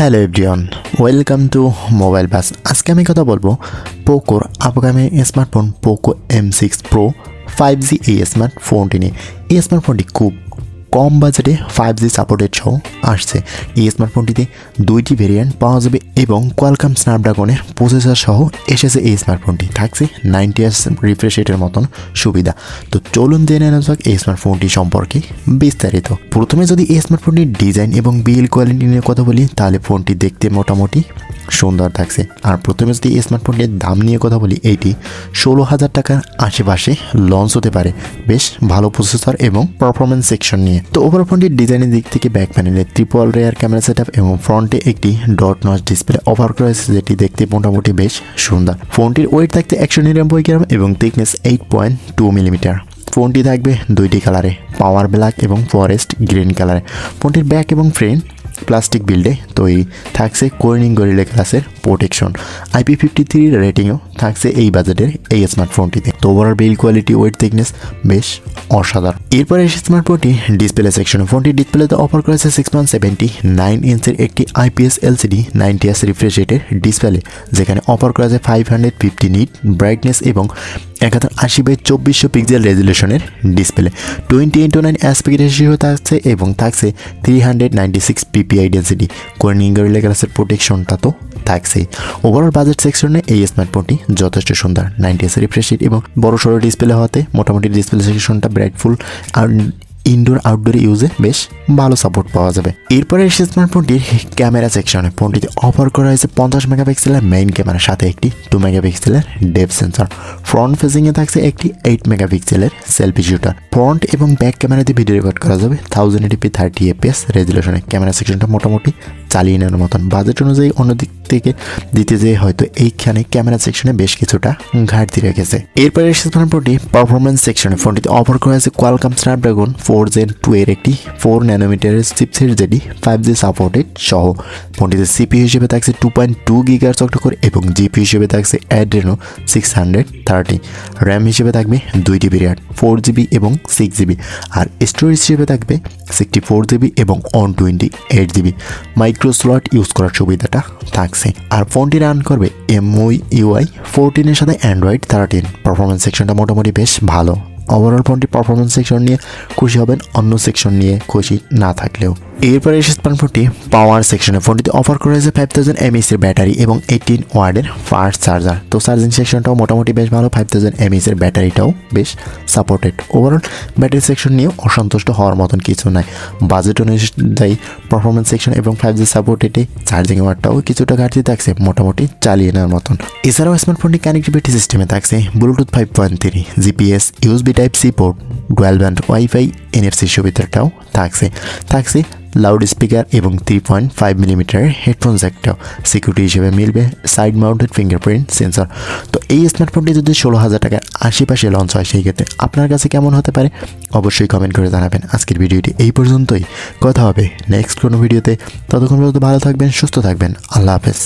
Hello everyone, welcome to mobile bus. আজকে আমি কথা বলবো পোকোর upcoming smartphone Poco M6 Pro 5G এই স্মার্টফোনটি নিয়ে। এই স্মার্টফোনটি খুব কম বাজেটে 5G সাপোর্টেড সহ আসছে। এই স্মার্টফোনটিতে দুইটি ভেরিয়েন্ট পাওয়া যাবে এবং কোয়ালকম স্ন্যাপড্রাগনের প্রসেসর সহ এসেছে। এই স্মার্টফোনটি থাকছে 90Hz রিফ্রেশ রেটের মতন সুবিধা। তো চলুন জেনে নেওয়া যাক এই স্মার্টফোনটি সম্পর্কে বিস্তারিত। প্রথমে যদি এই স্মার্টফোনটির ডিজাইন এবং বিল্ড কোয়ালিটি নিয়ে কথা বলি, তাহলে ফোনটি দেখতে মোটামুটি সুন্দর থাকছে। আর প্রথমে যদি এই স্মার্টফোনটির দাম নিয়ে কথা বলি, এটি 16,000 টাকার আশেপাশে লঞ্চ হতে পারে। বেশ ভালো প্রসেসর এবং পারফরমেন্স সেকশন নিয়ে। তো ওভার ফোনটির ডিজাইনের দিক থেকে ব্যাক প্যানেলে ট্রিপল রেয়ার ক্যামেরা সেটআপ এবং ফ্রন্টে একটি ডট নচ ডিসপ্লে অফার করা হয়েছে, যেটি দেখতে মোটামুটি বেশ সুন্দর। ফোনটির ওয়েট থাকতে 199 গ্রাম এবং থিকনেস 8.2 মিলিমিটার। ফোনটি থাকবে দুইটি কালারে, পাওয়ার ব্ল্যাক এবং ফরেস্ট গ্রিন কালারে। ফোনটির ব্যাক এবং ফ্রন্ট প্লাস্টিক বিল্ডে তৈরি। থাকছে কোর্নিং গরিলা গ্লাসের প্রোটেকশন। IP53 রেটিংও থাকছে এই বাজেটের এই স্মার্টফোনটিতে। তো overall build quality, weight, thickness বেশ অসাধারণ। এরপরে এসে স্মার্টফোনটি ডিসপ্লে সেকশনে। ফোনটির ডিসপ্লেতে অফার করেছে 6.79 ইঞ্চের একটি IPS LCD 90Hz রিফ্রেশ রেটের ডিসপ্লে, যেখানে অফার করা যায় 550 নিট ব্রাইটনেস এবং 1080x2400 পিক্সেল রেজুলেশনের ডিসপ্লে। 20:9 অ্যাসপেক্ট রেশিও থাকছে এবং থাকছে 396 PPI ডেন্সিটি। কোর্নিং গরিলা গ্লাসের প্রোটেকশনটা তো থাকছে। ওভারঅল বাজেট সেকশনে এই স্মার্টফোনটি যথেষ্ট সুন্দর। 90Hz রিফ্রেশ রেট এবং বড় সড়ো ডিসপ্লে হতে মোটামুটি ডিসপ্লে সেকশনটা ব্রাইটফুল আর ইনডোর আউটডোর ইউজে বেশ ভালো সাপোর্ট পাওয়া যাবে। এরপরে এসে স্মার্টফোনটির ক্যামেরা সেকশনে। ফোনটিতে অফার করা হয়েছে 50 মেগাপিক্সেলের মেইন ক্যামেরার সাথে একটি 2 মেগাপিক্সেলের ডেপথ সেন্সর। ফ্রন্ট ফেসিংয়ে থাকছে একটি 8 মেগাপিক্সেলের সেলফি শুটার। ফ্রন্ট এবং ব্যাক ক্যামেরাতে ভিডিও রেকর্ড করা যাবে 1080p 30 fps রেজুলেশনে। ক্যামেরা সেকশনটা মোটামুটি চালিয়ে নেওয়ার মতন। বাজেট অনুযায়ী অন্যদিক থেকে দিতে যেয়ে হয়তো এইখানে ক্যামেরা সেকশনে বেশ কিছুটা ঘাটতি রেখেছে। এরপরে এসে স্মার্টফোনটি পারফরমেন্স সেকশনে। ফোনটিতে অফার করা হয়েছে কোয়ালকম স্ন্যাপড্রাগন 4 Gen 2 এর একটি 4 ন্যানোমিটারের চিপসেট, যেটি 5G সাপোর্টেড সহ। ফোনটিতে CPU হিসেবে থাকছে 2.2 GHz অক্টোকোর এবং GPU হিসেবে থাকছে Adreno 630। র্যাম হিসেবে থাকবে দুইটি ভেরিয়েন্ট, 4GB এবং 6GB। আর স্টোরেজ হিসেবে থাকবে 64GB এবং 128GB। মাইক্রো স্লট ইউজ করার সুবিধাটা থাকছে। আর ফোনটি রান করবে MIUI 14 এর সাথে Android 13। পারফরমেন্স সেকশনটা মোটামুটি বেশ ভালো। ওভারঅল ফোনটি পারফরমেন্স সেকশন নিয়ে খুশি হবেন, অন্য সেকশন নিয়ে খুশি না থাকলেও। এরপরে এসে স্মার্টফোনটি পাওয়ার সেকশনে। ফোনটিতে অফার করা হয়েছে 5000 mAh এর ব্যাটারি এবং 18 ওয়াটের ফাস্ট চার্জার। তো চার্জিং সেকশনটাও মোটামুটি বেশ ভালো। 5000 mAh এর ব্যাটারিটাও বেশ সাপোর্টেড। ওভারঅল ব্যাটারি সেকশন নিয়ে অসন্তুষ্ট হওয়ার মতন কিছু নাই। বাজেট অনুযায়ী পারফরমেন্স সেকশন এবং 5G সাপোর্টেডে চার্জিং ওয়াটটাও কিছুটা ঘাটতি থাকছে, মোটামুটি চালিয়ে নেওয়ার মতন। এছাড়াও স্মার্টফোনটি কানেক্টিভিটি সিস্টেমে থাকছে Bluetooth 5.3, GPS, USB Type-C port, dual band wifi, NFC সুবিধাটাও থাকছে লাউড স্পিকার এবং 3.5 মিলিমিটারের হেডফোন জ্যাকটাও। সিকিউরিটি হিসেবে মিলবে সাইড মাউন্টেড ফিঙ্গারপ্রিন্ট সেন্সর। তো এই স্মার্টফোনটি যদি 16,000 টাকার আশেপাশে লঞ্চ হয়, সেই ক্ষেত্রে আপনার কাছে কেমন হতে পারে অবশ্যই কমেন্ট করে জানাবেন। আজকের ভিডিওটি এই পর্যন্তই। কথা হবে নেক্সট কোনো ভিডিওতে। ততক্ষণ পর্যন্ত ভালো থাকবেন, সুস্থ থাকবেন। আল্লাহ হাফেজ।